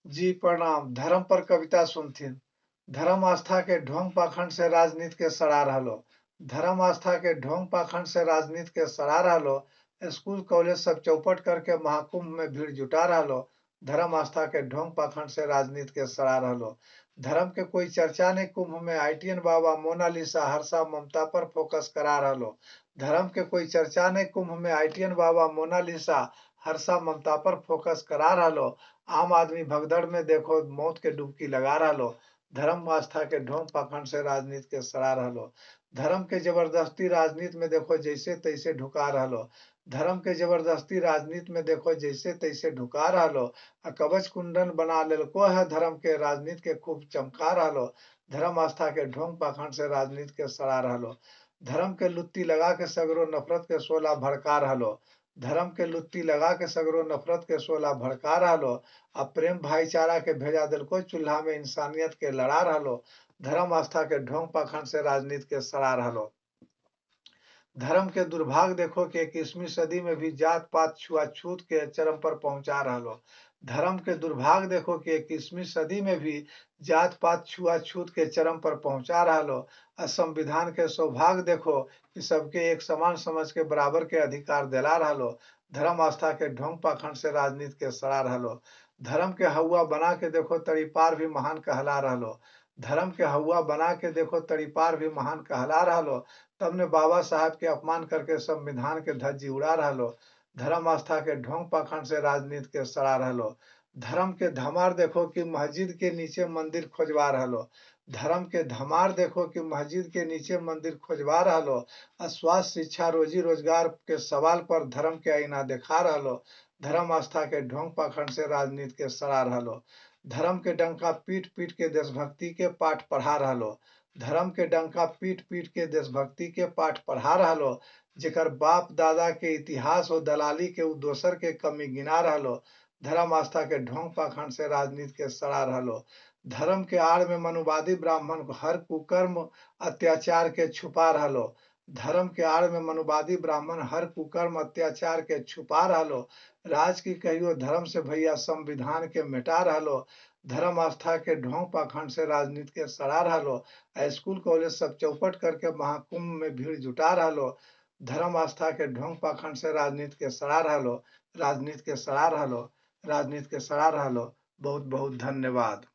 जी प्रणाम। धर्म पर कविता सुनथिन। धर्म आस्था के ढोंग पाखंड से राजनीति के सड़ा रहलो। धर्म आस्था के ढोंग पाखंड से राजनीति के सड़ा रहलो। स्कूल कॉलेज सब चौपट करके महाकुंभ में भीड़ जुटा रहलो। धर्म आस्था के ढोंग पाखंड से राजनीति के सड़ा रहलो। धर्म के कोई चर्चा नहीं कुंभ में, आईटीएन बाबा मोनालिसा हर्षा ममता पर फोकस करा रहलो। धर्म के कोई चर्चा नहीं कुंभ में, आईटीएन बाबा मोनालिसा हर्षा ममता पर फोकस करा रहलो। आम आदमी भगदड़ में देखो मौत के डुबकी लगा रहलो। धर्म आस्था के ढोंग पाखंड से राजनीति के सड़ा रहलो। धर्म के जबरदस्ती राजनीति में देखो जैसे तैसे ढुका रहलो। धर्म के जबरदस्ती राजनीति में देखो जैसे तैसे ढुका रहलो। कवच कुंडन बना लेलको है धर्म के, राजनीति के खूब चमका रहलो। धर्म आस्था के ढोंग पाखंड से राजनीति के सड़ा रहलो। धर्म के लुत्ती लगा के सगरो नफरत के शोला भड़का रहलो। धर्म के लुत्ती लगा के सगरो नफरत के शोला भड़का रहलो। अब प्रेम भाईचारा के भेजा दिलको चूल्हा में इंसानियत के लड़ा रहलो। धर्म आस्था के ढोंग पाखंड से राजनीति के सड़ा रहलो। धर्म के दुर्भाग्य देखो कि 21वीं सदी में भी जात पात छुआछूत के चरम पर पहुंचा रहलो। धर्म के दुर्भाग्य देखो कि 21वीं सदी में भी जात पात छुआछूत के चरम पर पहुंचा रहलो। संविधान के सौभाग्य देखो कि सबके एक समान समझ के बराबर के अधिकार दिला रहलो। धर्म आस्था के ढोंग पाखंड से राजनीति के सड़ा रहलो। धर्म के हवा बना के देखो तड़ीपार भी महान कहला रहलो। धर्म के हवा बना के देखो तड़ीपार भी महान कहला रहलो। तब ने बाबा साहब के अपमान करके संविधान के धज्जी उड़ा रहलो। धर्म आस्था के ढोंग पाखंड से राजनीति के सड़ा रहलो। धर्म के धमार देखो कि मस्जिद के नीचे मंदिर खोजवा रहलो। धर्म के धमार देखो कि मस्जिद के नीचे मंदिर खोजवा रहलो। स्वास्थ्य शिक्षा रोजी रोजगार के सवाल पर धर्म के आईना दिखा रहलो। धर्म आस्था के ढोंग पाखंड से राजनीति के सड़ा रहलो। धर्म के डंका पीट पीट के देशभक्ति के पाठ पढ़ा रहलो। धर्म के डंका पीट पीट के देशभक्ति के पाठ पढ़ा रहलो। जेकर बाप दादा के इतिहास और दलाली के उ दोसर के कमी गिना रहलो। धर्म आस्था के ढोंग पाखंड से राजनीति के सड़ा रहलो। धर्म के आड़ में मनुवादी ब्राह्मण हर कुकर्म अत्याचार के छुपा रहलो। धर्म के आड़ में मनुवादी ब्राह्मण हर कुकर्म अत्याचार के छुपा रहलो। राज की कहियो धर्म से भैया संविधान के मिटा रहलो। धर्म आस्था के ढोंग पाखंड से राजनीति के सड़ा रहलो। स्कूल कॉलेज सब चौपट करके महाकुंभ में भीड़ जुटा रहलो। धर्म आस्था के ढोंग पाखंड से राजनीति के सड़ा रहलो। राजनीति के सड़ा रहलो। राजनीति के सड़ा रहलो। बहुत बहुत धन्यवाद।